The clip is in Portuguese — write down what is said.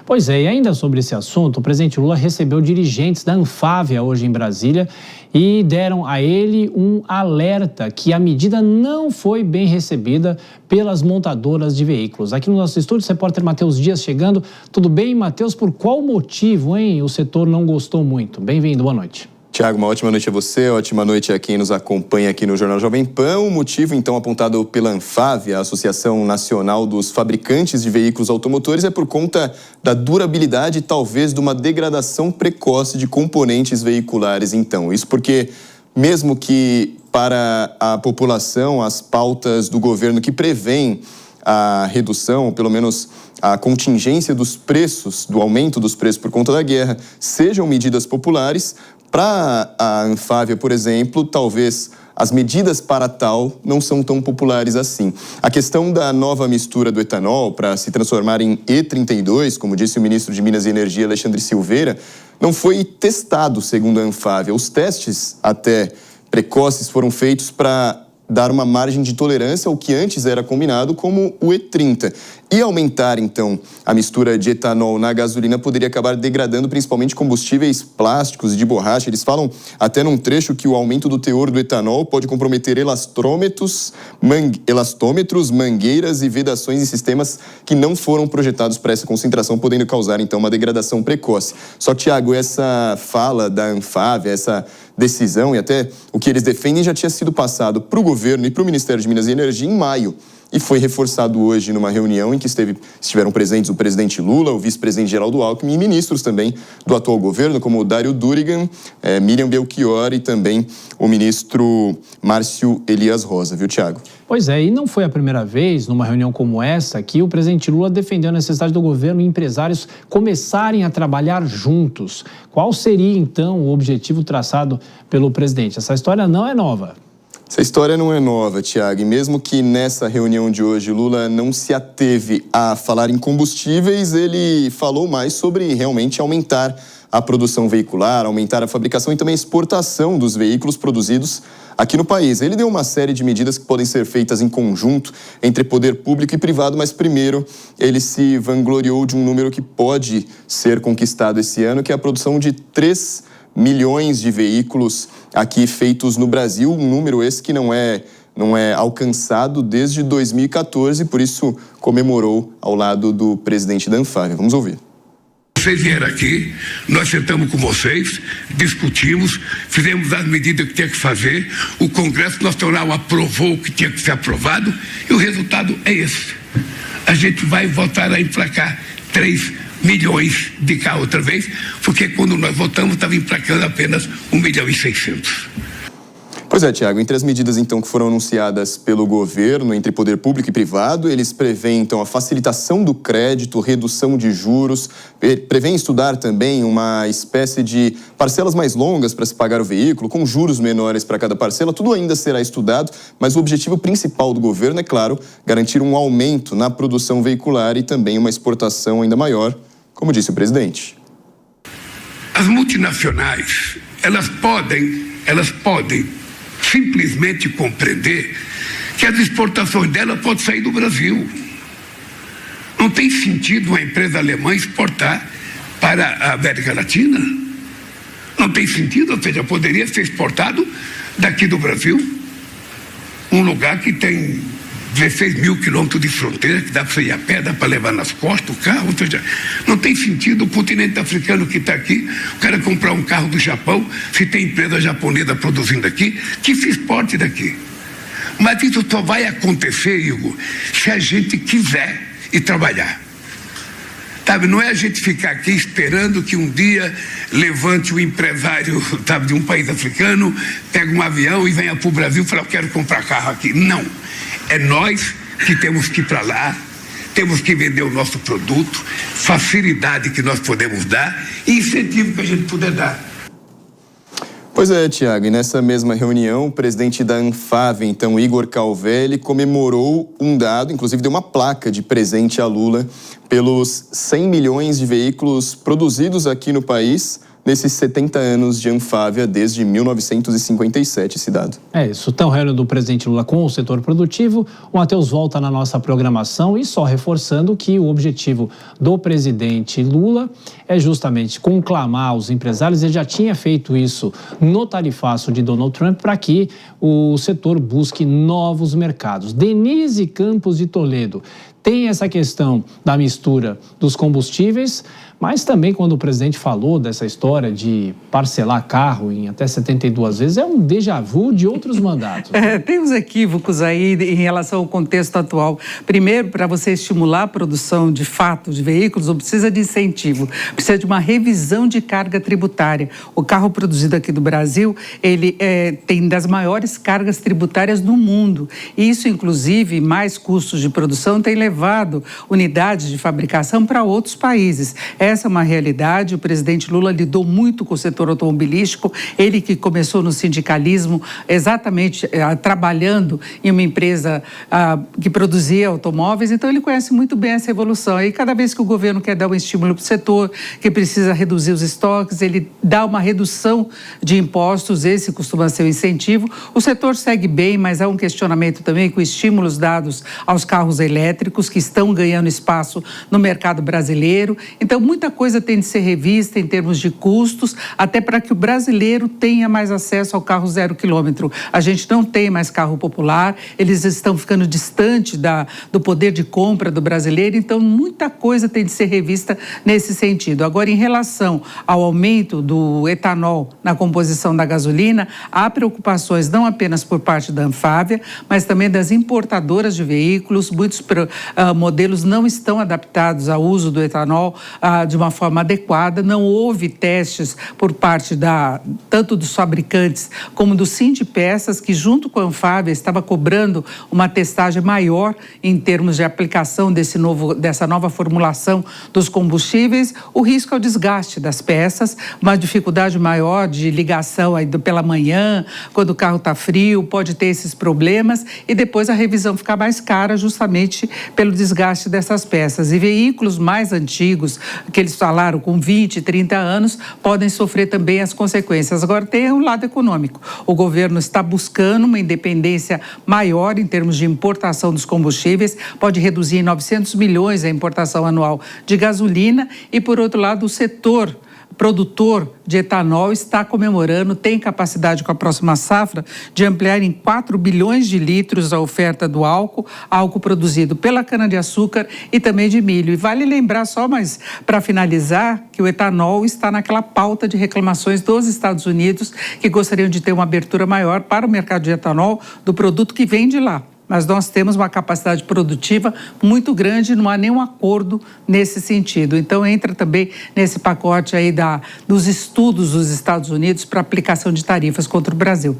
Pois é, e ainda sobre esse assunto, o presidente Lula recebeu dirigentes da Anfávia hoje em Brasília e deram a ele um alerta que a medida não foi bem recebida pelas montadoras de veículos. Aqui no nosso estúdio, o repórter Matheus Dias chegando. Tudo bem, Matheus? Por qual motivo, hein? O setor não gostou muito. Bem-vindo, boa noite. Tiago, uma ótima noite a você, ótima noite a quem nos acompanha aqui no Jornal Jovem Pan. O motivo, então, apontado pela Anfávia, a Associação Nacional dos Fabricantes de Veículos Automotores, é por conta da durabilidade e talvez de uma degradação precoce de componentes veiculares. Então, isso porque, mesmo que para a população, as pautas do governo que prevêem a redução, ou pelo menos a contingência dos preços, do aumento dos preços por conta da guerra, sejam medidas populares, para a Anfávia, por exemplo, talvez as medidas para tal não são tão populares assim. A questão da nova mistura do etanol para se transformar em E32, como disse o ministro de Minas e Energia, Alexandre Silveira, não foi testado, segundo a Anfávia. Os testes, até precoces, foram feitos para dar uma margem de tolerância ao que antes era combinado como o E30. E aumentar, então, a mistura de etanol na gasolina poderia acabar degradando principalmente combustíveis plásticos e de borracha. Eles falam até num trecho que o aumento do teor do etanol pode comprometer elastômetros, mangueiras e vedações em sistemas que não foram projetados para essa concentração, podendo causar, então, uma degradação precoce. Só que, Tiago, essa fala da Anfávia, essa decisão e até o que eles defendem já tinha sido passado para o governo e para o Ministério de Minas e Energia em maio. E foi reforçado hoje numa reunião em que estiveram presentes o presidente Lula, o vice-presidente Geraldo Alckmin e ministros também do atual governo, como o Dário Durigan, Miriam Belchior e também o ministro Márcio Elias Rosa, viu, Tiago? Pois é, e não foi a primeira vez, numa reunião como essa, que o presidente Lula defendeu a necessidade do governo e empresários começarem a trabalhar juntos. Qual seria, então, o objetivo traçado pelo presidente? Essa história não é nova. Essa história não é nova, Tiago, e mesmo que nessa reunião de hoje Lula não se ateve a falar em combustíveis, ele falou mais sobre realmente aumentar a produção veicular, aumentar a fabricação e também a exportação dos veículos produzidos aqui no país. Ele deu uma série de medidas que podem ser feitas em conjunto entre poder público e privado, mas primeiro ele se vangloriou de um número que pode ser conquistado esse ano, que é a produção de 3 milhões de veículos aqui feitos no Brasil, um número esse que não é alcançado desde 2014, por isso comemorou ao lado do presidente da Anfávia. Vamos ouvir. Vocês vieram aqui, nós sentamos com vocês, discutimos, fizemos as medidas que tinha que fazer, o Congresso Nacional aprovou o que tinha que ser aprovado e o resultado é esse. A gente vai voltar a emplacar 3 milhões de carros outra vez, porque quando nós votamos estava emplacando apenas 1.600.000. Pois é, Tiago, entre as medidas então que foram anunciadas pelo governo, entre poder público e privado, eles prevêem então a facilitação do crédito, redução de juros, prevêem estudar também uma espécie de parcelas mais longas para se pagar o veículo, com juros menores para cada parcela. Tudo ainda será estudado, mas o objetivo principal do governo é, claro, garantir um aumento na produção veicular e também uma exportação ainda maior, como disse o presidente. As multinacionais, elas podem simplesmente compreender que as exportações dela podem sair do Brasil. Não tem sentido uma empresa alemã exportar para a América Latina. Não tem sentido, ou seja, poderia ser exportado daqui do Brasil, um lugar que tem 16 mil quilômetros de fronteira, que dá para ir a pé, dá para levar nas costas o carro, ou seja, não tem sentido o continente africano que está aqui, o cara comprar um carro do Japão, se tem empresa japonesa produzindo aqui, que se exporte daqui. Mas isso só vai acontecer, Igor, se a gente quiser e trabalhar. Sabe, não é a gente ficar aqui esperando que um dia levante o empresário, sabe, de um país africano, pega um avião e venha para o Brasil e fala, eu quero comprar carro aqui. Não. É nós que temos que ir para lá, temos que vender o nosso produto, facilidade que nós podemos dar e incentivo que a gente puder dar. Pois é, Tiago, e nessa mesma reunião, o presidente da Anfávia, então Igor Calvelli, comemorou um dado, inclusive deu uma placa de presente a Lula pelos 100 milhões de veículos produzidos aqui no país nesses 70 anos de Anfávia, desde 1957, esse dado. É isso. Então, reunião do presidente Lula com o setor produtivo. O Matheus volta na nossa programação e só reforçando que o objetivo do presidente Lula é justamente conclamar os empresários. Ele já tinha feito isso no tarifaço de Donald Trump para que o setor busque novos mercados. Denise Campos de Toledo tem essa questão da mistura dos combustíveis, mas também quando o presidente falou dessa história de parcelar carro em até 72 vezes, é um déjà vu de outros mandatos. Tem uns equívocos aí em relação ao contexto atual. Primeiro, para você estimular a produção de fato de veículos, não precisa de incentivo, precisa de uma revisão de carga tributária. O carro produzido aqui do Brasil, ele tem das maiores cargas tributárias do mundo. E isso, inclusive, mais custos de produção, tem levado unidades de fabricação para outros países. Essa é uma realidade. O presidente Lula lidou muito com o setor automobilístico, ele que começou no sindicalismo, exatamente trabalhando em uma empresa que produzia automóveis, então ele conhece muito bem essa evolução. E cada vez que o governo quer dar um estímulo para o setor, que precisa reduzir os estoques, ele dá uma redução de impostos, esse costuma ser o incentivo. O setor segue bem, mas há um questionamento também com estímulos dados aos carros elétricos, que estão ganhando espaço no mercado brasileiro. Então, muita coisa tem de ser revista em termos de custos, até para que o brasileiro tenha mais acesso ao carro 0 quilômetro. A gente não tem mais carro popular, eles estão ficando distante do poder de compra do brasileiro, então muita coisa tem de ser revista nesse sentido. Agora, em relação ao aumento do etanol na composição da gasolina, há preocupações não apenas por parte da Anfávia, mas também das importadoras de veículos. Muitos modelos não estão adaptados ao uso do etanol de uma forma adequada, não houve testes por parte tanto dos fabricantes como do Sindipeças, que junto com a Anfávia estava cobrando uma testagem maior em termos de aplicação dessa nova formulação dos combustíveis. O risco é o desgaste das peças, uma dificuldade maior de ligação aí pela manhã, quando o carro está frio, pode ter esses problemas e depois a revisão ficar mais cara justamente pelo desgaste dessas peças. E veículos mais antigos, que eles falaram com 20, 30 anos, podem sofrer também as consequências. Agora, tem o lado econômico. O governo está buscando uma independência maior em termos de importação dos combustíveis, pode reduzir em 900 milhões a importação anual de gasolina e, por outro lado, o setor produtor de etanol está comemorando, tem capacidade com a próxima safra de ampliar em 4 bilhões de litros a oferta do álcool produzido pela cana-de-açúcar e também de milho. E vale lembrar só, mas para finalizar, que o etanol está naquela pauta de reclamações dos Estados Unidos, que gostariam de ter uma abertura maior para o mercado de etanol do produto que vem de lá. Mas nós temos uma capacidade produtiva muito grande, não há nenhum acordo nesse sentido. Então, entra também nesse pacote aí dos estudos dos Estados Unidos para aplicação de tarifas contra o Brasil.